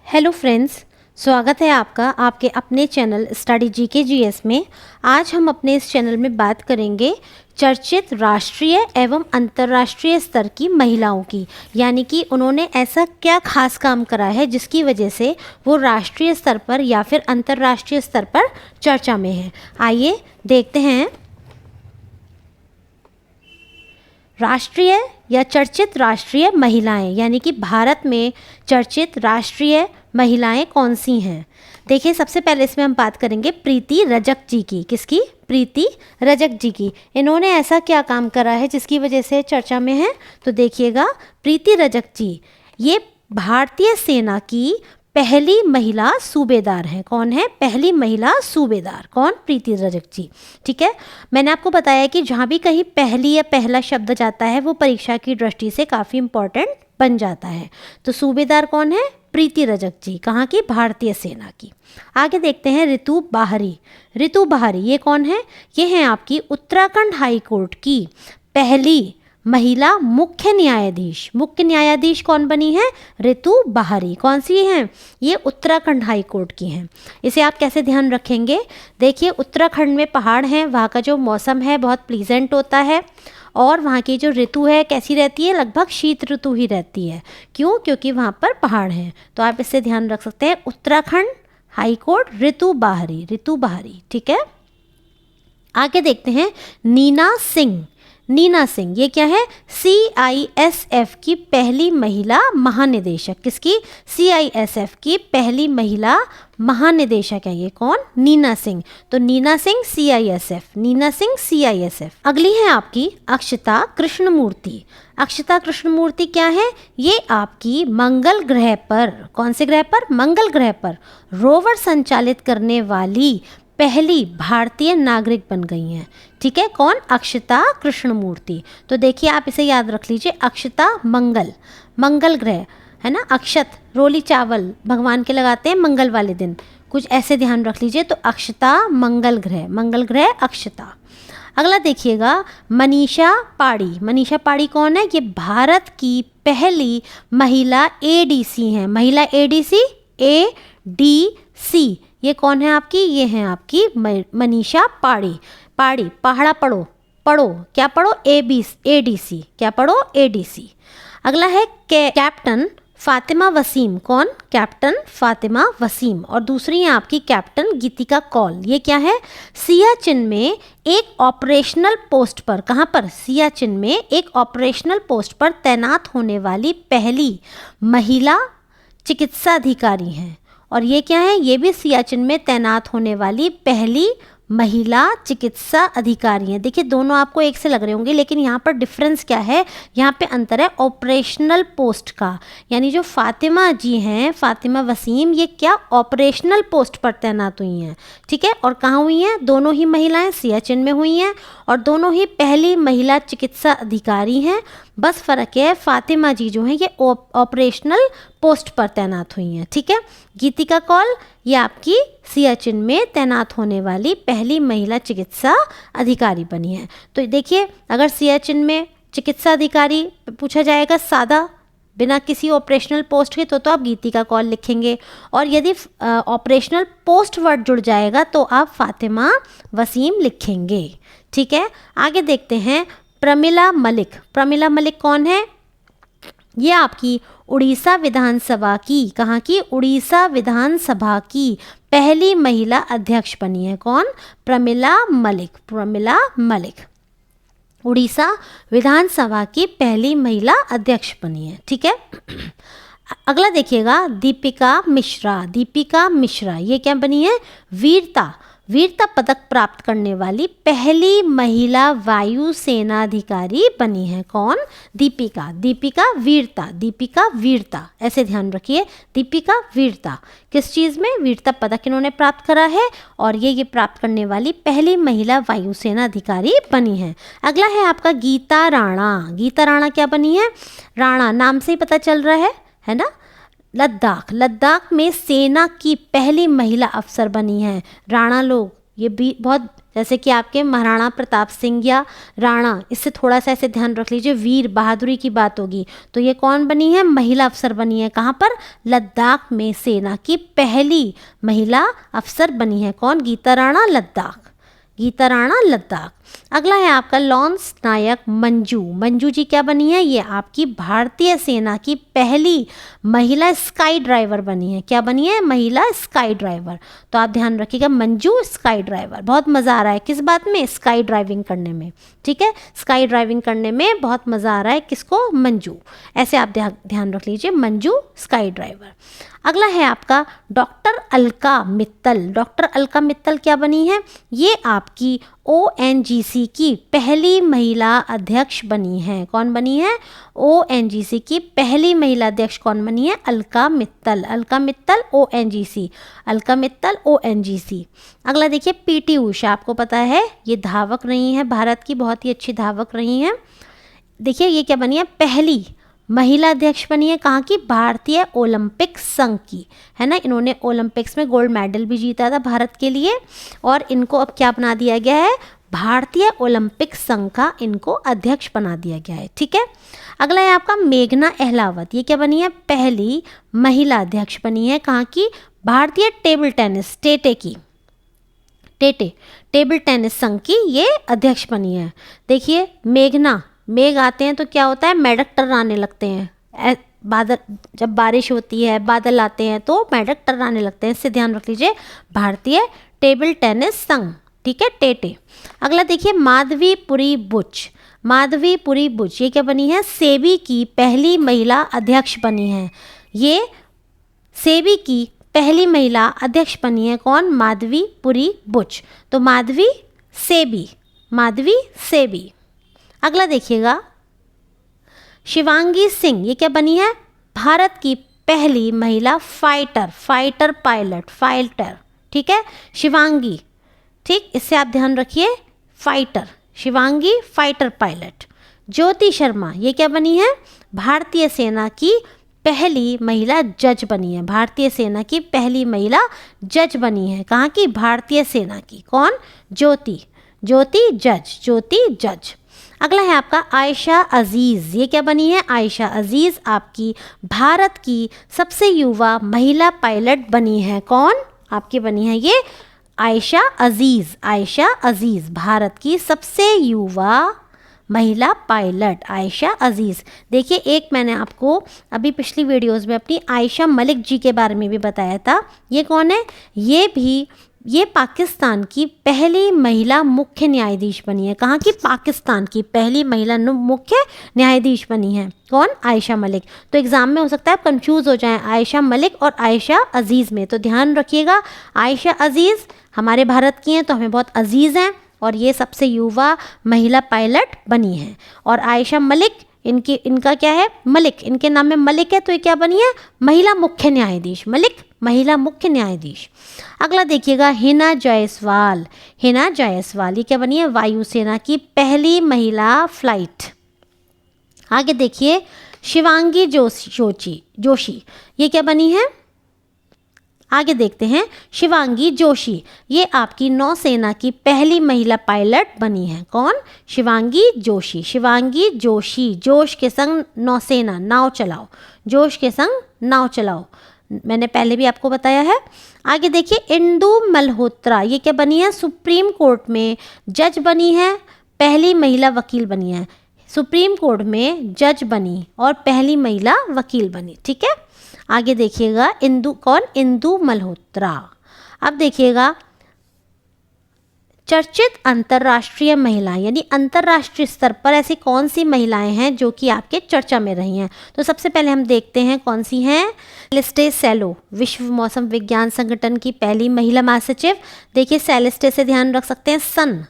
Hello friends, स्वागत है आपका आपके अपने चैनल स्टडी जीके जीएस में। आज हम अपने इस चैनल में बात करेंगे चर्चित राष्ट्रीय एवं अंतर्राष्ट्रीय स्तर की महिलाओं की, यानी कि उन्होंने ऐसा क्या खास काम करा है जिसकी वजह से वो राष्ट्रीय स्तर पर या फिर अंतर्राष्ट्रीय स्तर पर चर्चा में है। आइए देखते हैं। राष्ट्रीय या चर्चित राष्ट्रीय महिलाएं, यानी कि भारत में चर्चित राष्ट्रीय महिलाएं कौन सी हैं। देखिए, सबसे पहले इसमें हम बात करेंगे प्रीति रजक जी की। किसकी? प्रीति रजक जी की। इन्होंने ऐसा क्या काम करा है जिसकी वजह से चर्चा में है? तो देखिएगा, प्रीति रजक जी ये भारतीय सेना की पहली महिला सूबेदार हैं। कौन है पहली महिला सूबेदार? कौन? प्रीति रजक जी। ठीक है, मैंने आपको बताया कि जहाँ भी कहीं पहली या पहला शब्द जाता है वो परीक्षा की दृष्टि से काफ़ी इम्पोर्टेंट बन जाता है। तो सूबेदार कौन है? प्रीति रजक जी। कहाँ की? भारतीय सेना की। आगे देखते हैं ऋतु बाहरी। ऋतु बाहरी ये कौन है? ये हैं आपकी उत्तराखंड हाई कोर्ट की पहली महिला मुख्य न्यायाधीश। मुख्य न्यायाधीश कौन बनी है? ऋतु बाहरी। कौन सी हैं? ये उत्तराखंड हाई कोर्ट की हैं। इसे आप कैसे ध्यान रखेंगे? देखिए, उत्तराखंड में पहाड़ हैं, वहाँ का जो मौसम है बहुत प्लीजेंट होता है और वहाँ की जो ऋतु है कैसी रहती है? लगभग शीत ऋतु ही रहती है। क्यों? क्योंकि वहाँ पर पहाड़ हैं। तो आप इससे ध्यान रख सकते हैं, उत्तराखंड हाई कोर्ट ऋतु बाहरी। ऋतु बाहरी। ठीक है, आगे देखते हैं नीना सिंह। नीना सिंह ये क्या है? CISF की पहली महिला महानिदेशक। किसकी? CISF की पहली महिला महानिदेशक है ये। कौन? नीना सिंह। तो नीना सिंह CISF, नीना सिंह CISF। अगली है आपकी अक्षता कृष्णमूर्ति। अक्षता कृष्णमूर्ति क्या है? ये आपकी मंगल ग्रह पर, कौन से ग्रह पर? मंगल ग्रह पर रोवर संचालित करने वाली पहली भारतीय नागरिक बन गई हैं। ठीक है, कौन? अक्षता कृष्णमूर्ति। तो देखिए, आप इसे याद रख लीजिए, अक्षता मंगल, मंगल ग्रह है ना। अक्षत रोली चावल भगवान के लगाते हैं मंगल वाले दिन, कुछ ऐसे ध्यान रख लीजिए। तो अक्षता मंगल ग्रह, मंगल ग्रह अक्षता। अगला देखिएगा मनीषा पाड़ी। मनीषा पाड़ी कौन है? ये भारत की पहली महिला ADC हैं। महिला ADC ADC ये कौन है आपकी? ये हैं आपकी मनीषा पाड़ी। पाड़ी पहाड़ा पढ़ो, पढ़ो क्या पढ़ो? ADC। क्या पढ़ो? ADC। अगला है कैप्टन फातिमा वसीम। कौन? कैप्टन फातिमा वसीम। और दूसरी है आपकी कैप्टन गीतिका कौल। ये क्या है? सियाचिन में एक ऑपरेशनल पोस्ट पर, कहाँ पर? सियाचिन में एक ऑपरेशनल पोस्ट पर तैनात होने वाली पहली महिला चिकित्सा अधिकारी हैं। और ये क्या है? ये भी सियाचिन में तैनात होने वाली पहली महिला चिकित्सा अधिकारी हैं। देखिए, दोनों आपको एक से लग रहे होंगे, लेकिन यहाँ पर डिफरेंस क्या है? यहाँ पे अंतर है ऑपरेशनल पोस्ट का। यानी जो फातिमा जी हैं, फातिमा वसीम, ये क्या ऑपरेशनल पोस्ट पर तैनात हुई हैं। ठीक है, और कहाँ हुई हैं? दोनों ही महिलाएं सियाचिन में हुई हैं और दोनों ही पहली महिला चिकित्सा अधिकारी हैं। बस फ़र्क है, फातिमा जी जो हैं ये ऑपरेशनल पोस्ट पर तैनात हुई हैं। ठीक है, गीतिका कौल ये आपकी सियाचिन में तैनात होने वाली पहली महिला चिकित्सा अधिकारी बनी है। तो देखिए, अगर सियाचिन में चिकित्सा अधिकारी पूछा जाएगा सादा बिना किसी ऑपरेशनल पोस्ट के, तो आप गीतिका कौल लिखेंगे। और यदि ऑपरेशनल पोस्ट वर्ड जुड़ जाएगा तो आप फातिमा वसीम लिखेंगे। ठीक है, आगे देखते हैं प्रमिला मलिक। प्रमिला मलिक कौन है? ये आपकी उड़ीसा विधानसभा की, कहाँ की? उड़ीसा विधानसभा की पहली महिला अध्यक्ष बनी है। कौन? प्रमिला मलिक। प्रमिला मलिक उड़ीसा विधानसभा की पहली महिला अध्यक्ष बनी है। ठीक है, अगला देखिएगा दीपिका मिश्रा। दीपिका मिश्रा ये क्या बनी है? वीरता पदक प्राप्त करने वाली पहली महिला वायु सेना अधिकारी बनी है। कौन? दीपिका। दीपिका वीरता, दीपिका वीरता, ऐसे ध्यान रखिए, दीपिका वीरता। किस चीज़ में? वीरता पदक इन्होंने प्राप्त करा है और ये प्राप्त करने वाली पहली महिला वायुसेना अधिकारी बनी है। अगला है आपका गीता राणा। गीता राणा क्या बनी है? राणा नाम से ही पता चल रहा है ना। लद्दाख में सेना की पहली महिला अफसर बनी है। राणा लोग ये भी बहुत, जैसे कि आपके महाराणा प्रताप सिंह या राणा, इससे थोड़ा सा ऐसे ध्यान रख लीजिए, वीर बहादुरी की बात होगी तो ये कौन बनी है, महिला अफसर बनी है। कहाँ पर, लद्दाख में सेना की पहली महिला अफसर बनी है। कौन, गीता राणा, लद्दाख, गीता राणा, लद्दाख। अगला है आपका लॉन्स नायक मंजू। मंजू जी क्या बनी है, ये आपकी भारतीय सेना की पहली महिला स्काई ड्राइवर बनी है। क्या बनी है, महिला स्काई ड्राइवर। तो आप ध्यान रखिएगा, मंजू स्काई ड्राइवर। बहुत मज़ा आ रहा है किस बात में, स्काई ड्राइविंग करने में। ठीक है, स्काई ड्राइविंग करने में बहुत मज़ा आ रहा है किसको, मंजू। ऐसे आप ध्यान रख लीजिए, मंजू स्काई ड्राइवर। अगला है आपका डॉक्टर अलका मित्तल। डॉक्टर अलका मित्तल क्या बनी है, ये आपकी ONGC की पहली महिला अध्यक्ष बनी है। कौन बनी है, ONGC की पहली महिला अध्यक्ष कौन बनी है, अलका मित्तल। Alka Mittal ONGC, Alka Mittal ONGC। अगला देखिए PT उषा, आपको पता है ये धावक रही हैं भारत की, बहुत ही अच्छी धावक रही हैं। देखिए ये क्या बनी है, पहली महिला अध्यक्ष बनी है। कहाँ की, भारतीय ओलंपिक संघ की, है ना। इन्होंने ओलंपिक्स में गोल्ड मेडल भी जीता था भारत के लिए, और इनको अब क्या बना दिया गया है, भारतीय ओलंपिक संघ का इनको अध्यक्ष बना दिया गया है। ठीक है, अगला है आपका मेघना अहलावत। ये क्या बनी है, पहली महिला अध्यक्ष बनी है। कहाँ की, भारतीय टेबल टेनिस, टेटे की, टेटे टेबल टेनिस संघ की ये अध्यक्ष बनी है। देखिए मेघना, मेघ आते हैं तो क्या होता है, मेढक टर्राने लगते हैं। बादल, जब बारिश होती है, बादल आते हैं तो मेढक टर्राने लगते हैं, इससे ध्यान रख लीजिए। भारतीय टेबल टेनिस संघ, ठीक है, टेटे। अगला देखिए माधवीपुरी बुच। माधवीपुरी बुच ये क्या बनी है, सेबी की पहली महिला अध्यक्ष बनी है। ये सेबी की पहली महिला अध्यक्ष बनी है। कौन, माधवीपुरी बुच। तो माधवी सेबी, माधवी सेबी। अगला देखिएगा शिवांगी सिंह, ये क्या बनी है, भारत की पहली महिला फाइटर, फाइटर पायलट, फाइटर। ठीक है, शिवांगी, ठीक, इससे आप ध्यान रखिए, fighter, Shivangi fighter pilot. Jyoti Sharma ये क्या बनी है, भारतीय सेना की पहली महिला जज बनी है। भारतीय सेना की पहली महिला जज बनी है। कहाँ की, भारतीय सेना की। कौन, ज्योति, ज्योति जज, ज्योति जज। अगला है आपका आयशा अजीज़। ये क्या बनी है, आयशा अजीज़ आपकी भारत की सबसे युवा महिला पायलट बनी है। कौन आपकी बनी है, ये आयशा अजीज़। आयशा अजीज़ भारत की सबसे युवा महिला पायलट, आयशा अजीज़। देखिए एक मैंने आपको अभी पिछली वीडियोस में अपनी आयशा मलिक जी के बारे में भी बताया था। ये कौन है, ये पाकिस्तान की पहली महिला मुख्य न्यायाधीश बनी है। कहाँ की, पाकिस्तान की पहली महिला मुख्य न्यायाधीश बनी है। कौन, आयशा मलिक। तो एग्ज़ाम में हो सकता है आप कंफ्यूज हो जाएं आयशा मलिक और आयशा अजीज़ में, तो ध्यान रखिएगा आयशा अजीज़ हमारे भारत की हैं तो हमें बहुत अजीज़ हैं, और ये सबसे युवा महिला पायलट बनी है। और आयशा मलिक इनका क्या है, मलिक, इनके नाम में मलिक है, तो ये क्या बनी है, महिला मुख्य न्यायाधीश। मलिक महिला मुख्य न्यायाधीश। अगला देखिएगा हिना जायसवाल। हिना जायसवाल ये क्या बनी है, वायुसेना की पहली महिला फ्लाइट। आगे देखिए शिवांगी जोशी ये क्या बनी है, आगे देखते हैं शिवांगी जोशी, ये आपकी नौसेना की पहली महिला पायलट बनी है। कौन, शिवांगी जोशी। शिवांगी जोशी, जोश के संग नौसेना, नाव चलाओ, जोश के संग नाव चलाओ, मैंने पहले भी आपको बताया है। आगे देखिए इंदु मल्होत्रा, ये क्या बनी है, सुप्रीम कोर्ट में जज बनी है, पहली महिला वकील बनी है। सुप्रीम कोर्ट में जज बनी और पहली महिला वकील बनी। ठीक है, आगे देखिएगा इंदु मल्होत्रा। अब देखिएगा चर्चित अंतर्राष्ट्रीय महिलाएं, यानी अंतर्राष्ट्रीय स्तर पर ऐसी कौन सी महिलाएं हैं जो कि आपके चर्चा में रही हैं। तो सबसे पहले हम देखते हैं कौन सी हैं, सेलेस्टे सेलो, विश्व मौसम विज्ञान संगठन की पहली महिला महासचिव। देखिए सेलेस्टे से ध्यान रख सकते हैं सन,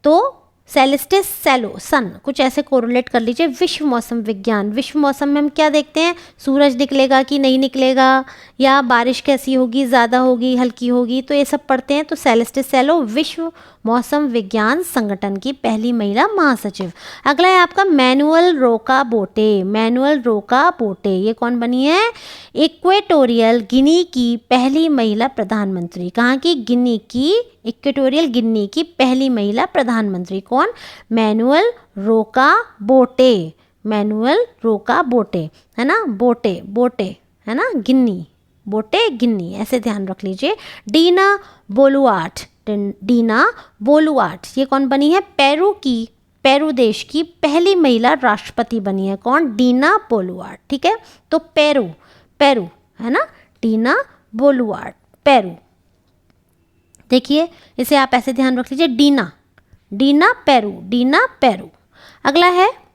तो सेलेस्टे सेलो सन कुछ ऐसे कोरिलेट कर लीजिए। विश्व मौसम विज्ञान, विश्व मौसम में हम क्या देखते हैं, सूरज निकलेगा कि नहीं निकलेगा, या बारिश कैसी होगी, ज़्यादा होगी हल्की होगी, तो ये सब पढ़ते हैं। तो सेलेस्टे सेलो विश्व मौसम विज्ञान संगठन की पहली महिला महासचिव। अगला है आपका मैनुअल रोका बोटे। मैनुअल रोका बोटे ये कौन बनी है? इक्वेटोरियल गिनी की पहली महिला प्रधानमंत्री। कहाँ की? गिनी की, इक्वेटोरियल गिनी की पहली महिला प्रधानमंत्री। कौन? मैनुअल रोका बोटे। मैनुअल रोका बोटे है ना, बोटे बोटे है ना, गिन्नी बोटे गिन्नी, ऐसे ध्यान रख लीजिए। डीना बोलुआर्ट। डीना बोलुआर्ट ये कौन बनी है? पेरू की, पेरू देश की पहली महिला राष्ट्रपति बनी है। कौन? डीना बोलुआर्ट। ठीक है, तो पेरू, पेरू है ना, डीना बोलुआर्ट पेरू। देखिए इसे आप ऐसे ध्यान रख लीजिए, डीना, डीना पेरू, डीना पेरू। अगला है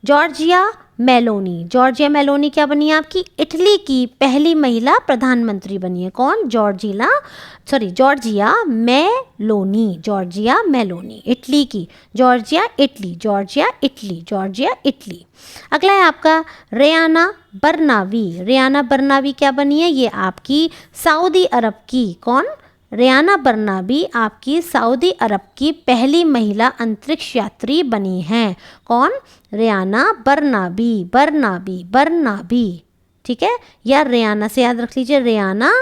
जॉर्जिया मेलोनी। जॉर्जिया मेलोनी क्या बनी है आपकी? इटली की पहली महिला प्रधानमंत्री बनी है। कौन? Giorgia Meloni. Giorgia Meloni Italy की, Giorgia Italy, Giorgia Italy, Giorgia Italy. अगला है आपका रेयाना बरनावी। रेयाना बरनावी क्या बनी है? ये आपकी सऊदी अरब की, कौन? रेयाना बरनावी आपकी सऊदी अरब की पहली महिला अंतरिक्ष यात्री बनी हैं। कौन? रेयाना बरनावी, बरनावी, बरनावी। ठीक है, या रेयाना से याद रख लीजिए, रेयाना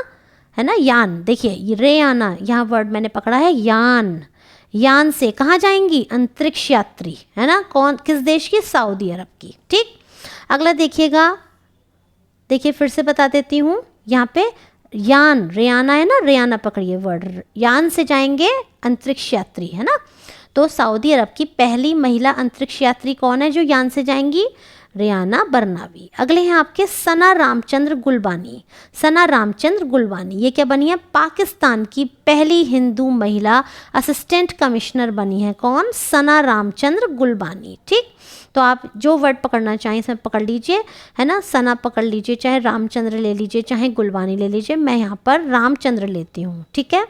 है ना, यान। देखिए ये रेयाना, यहाँ वर्ड मैंने पकड़ा है यान। यान से कहाँ जाएंगी? अंतरिक्ष यात्री है ना। कौन? किस देश की? सऊदी अरब की। ठीक, अगला देखिएगा, देखिए फिर से बता देती हूँ, यहाँ पे यान, रेयाना है ना, रेयाना पकड़िए वर्ड, यान से जाएंगे अंतरिक्ष यात्री है ना। तो सऊदी अरब की पहली महिला अंतरिक्ष यात्री कौन है जो यान से जाएंगी? रेयाना बरनावी। अगले हैं आपके सना रामचंद्र गुलबानी। सना रामचंद्र गुलबानी ये क्या बनी है? पाकिस्तान की पहली हिंदू महिला असिस्टेंट कमिश्नर बनी है। कौन? सना रामचंद्र गुलबानी। ठीक, तो आप जो वर्ड पकड़ना चाहें इसमें पकड़ लीजिए है ना। सना पकड़ लीजिए, चाहे रामचंद्र ले लीजिए, चाहे गुलबानी ले लीजिए। मैं यहाँ पर रामचंद्र लेती हूँ, ठीक है,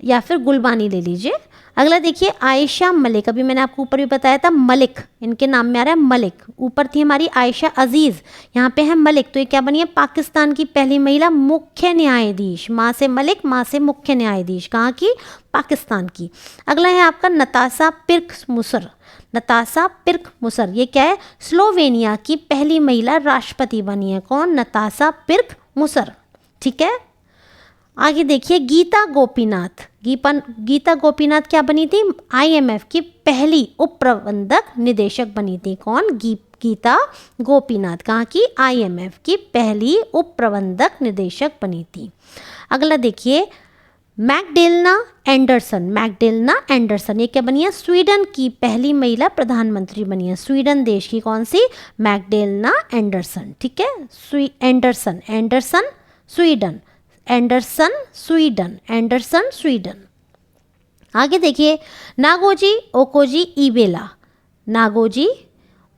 या फिर गुलबानी ले लीजिए। अगला देखिए आयशा मलिक। अभी मैंने आपको ऊपर भी बताया था मलिक, इनके नाम में आ रहा है मलिक। ऊपर थी हमारी आयशा अजीज़, यहाँ पे है मलिक। तो ये क्या बनी है? पाकिस्तान की पहली महिला मुख्य न्यायाधीश। माँ से मलिक, माँ से मुख्य न्यायाधीश। कहाँ की? पाकिस्तान की। अगला है आपका नताशा पिर्क मुसर। नताशा पिर्क मुसर ये क्या है? स्लोवेनिया की पहली महिला राष्ट्रपति बनी है। कौन? नताशा पिर्क मुसर। ठीक है, आगे देखिए गीता गोपीनाथ। गीता गोपीनाथ क्या बनी थी? IMF की पहली उप प्रबंधक निदेशक बनी थी। कौन? गीता गोपीनाथ। कहाँ की? IMF की पहली उप प्रबंधक निदेशक बनी थी। अगला देखिए मैगडेलना एंडरसन। मैगडेलना एंडरसन ये क्या बनी है? स्वीडन की पहली महिला प्रधानमंत्री बनी है। स्वीडन देश की कौन सी? मैगडेलना एंडरसन। ठीक है, Anderson, Anderson Sweden, Anderson Sweden, Anderson Sweden. आगे देखिए नागोजी ओकोजी इवेला। नागोजी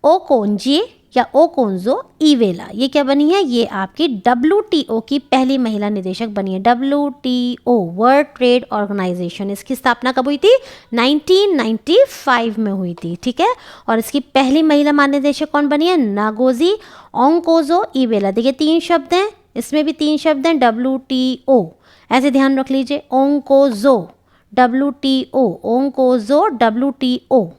ओकोंजी या ओकोंजो इवेला ये क्या बनी है? ये आपकी WTO की पहली महिला निदेशक बनी है। WTO वर्ल्ड ट्रेड ऑर्गेनाइजेशन, इसकी स्थापना कब हुई थी? 1995 में हुई थी। ठीक है, और इसकी पहली महिला महानिदेशक कौन बनी है? नागोजी ओंकोजो इवेला। देखिए 3 शब्द हैं, इसमें भी 3 शब्द हैं। WTO ऐसे ध्यान रख लीजिए, ओंकोजो WTO, ओंकोजो WTO।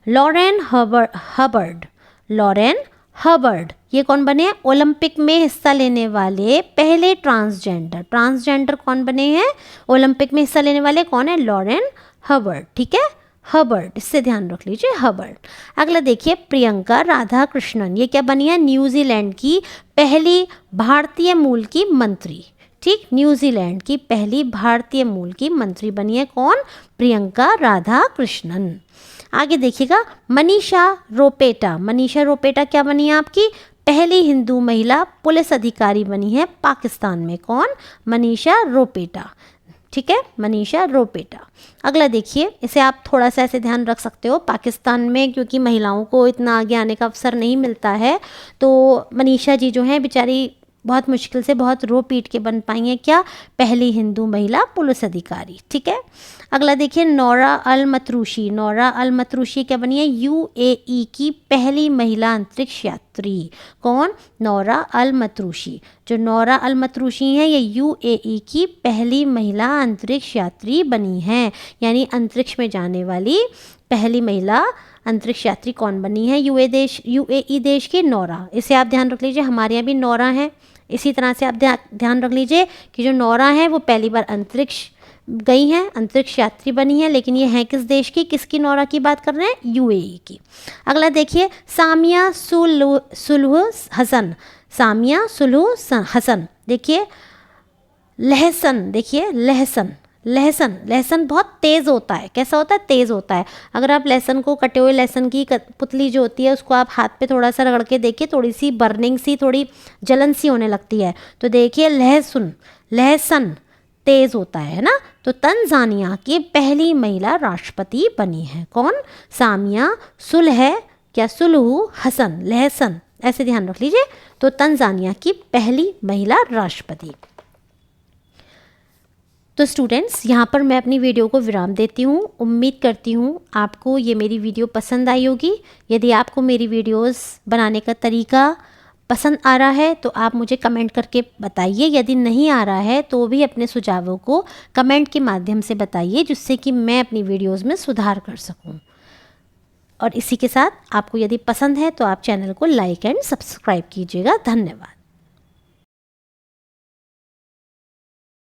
Lauren Hubbard. Lauren Hubbard ये कौन बने हैं? ओलंपिक में हिस्सा लेने वाले पहले ट्रांसजेंडर। ट्रांसजेंडर कौन बने हैं? ओलंपिक में हिस्सा लेने वाले कौन है? Lauren Hubbard. ठीक है, हबर्ड, इससे ध्यान रख लीजिए, हबर्ड। अगला देखिए प्रियंका राधा कृष्णन ये क्या बनी है? न्यूजीलैंड की पहली भारतीय मूल की मंत्री। ठीक, न्यूजीलैंड की पहली भारतीय मूल की मंत्री बनी है। कौन? प्रियंका राधा कृष्णन। आगे देखिएगा मनीषा रोपेटा। मनीषा रोपेटा क्या बनी है आपकी? पहली हिंदू महिला पुलिस अधिकारी बनी है पाकिस्तान में। कौन? मनीषा रोपेटा। ठीक है, मनीषा रोपेटा। अगला देखिए, इसे आप थोड़ा सा ऐसे ध्यान रख सकते हो, पाकिस्तान में क्योंकि महिलाओं को इतना आगे आने का अवसर नहीं मिलता है, तो मनीषा जी जो हैं बेचारी बहुत मुश्किल से, बहुत रो पीट के बन पाई हैं क्या, पहली हिंदू महिला पुलिस अधिकारी। ठीक है, अगला देखिए नौरा अल मतरूशी। नौरा अल मतरूशी क्या बनी है, यूएई की पहली महिला अंतरिक्ष यात्री। कौन, नौरा अल मतरूशी। जो नौरा अल मतरूशी हैं ये यूएई की पहली महिला अंतरिक्ष यात्री बनी हैं, यानी अंतरिक्ष में जाने वाली पहली महिला अंतरिक्ष यात्री कौन बनी है, यूएई देश की नौरा। इसे आप ध्यान रख लीजिए, हमारे यहाँ भी नौरा है। इसी तरह से आप ध्यान रख लीजिए कि जो नौरा है वो पहली बार अंतरिक्ष गई हैं, अंतरिक्ष यात्री बनी है, लेकिन ये हैं किस देश की, किसकी नौरा की बात कर रहे हैं, यूएई की। अगला देखिए सामिया सुलह हसन। सामिया सुलह हसन, देखिए लहसन, देखिए लहसन, लहसन, लहसन बहुत तेज़ होता है। कैसा होता है, तेज़ होता है। अगर आप लहसन को, कटे हुए लहसन की पुतली जो होती है उसको आप हाथ पे थोड़ा सा रगड़ के देखिए, थोड़ी सी बर्निंग सी, थोड़ी जलन सी होने लगती है। तो देखिए लहसन तेज़ होता है ना। तो तंजानिया की पहली महिला राष्ट्रपति बनी है कौन, सामिया सुलह हसन, लहसन, ऐसे ध्यान रख लीजिए। तो तंजानिया की पहली महिला राष्ट्रपति। तो स्टूडेंट्स, यहाँ पर मैं अपनी वीडियो को विराम देती हूँ। उम्मीद करती हूँ आपको ये मेरी वीडियो पसंद आई होगी। यदि आपको मेरी वीडियोस बनाने का तरीका पसंद आ रहा है तो आप मुझे कमेंट करके बताइए। यदि नहीं आ रहा है तो भी अपने सुझावों को कमेंट के माध्यम से बताइए, जिससे कि मैं अपनी वीडियोस में सुधार कर सकूँ। और इसी के साथ आपको यदि पसंद है तो आप चैनल को लाइक एंड सब्सक्राइब कीजिएगा। धन्यवाद।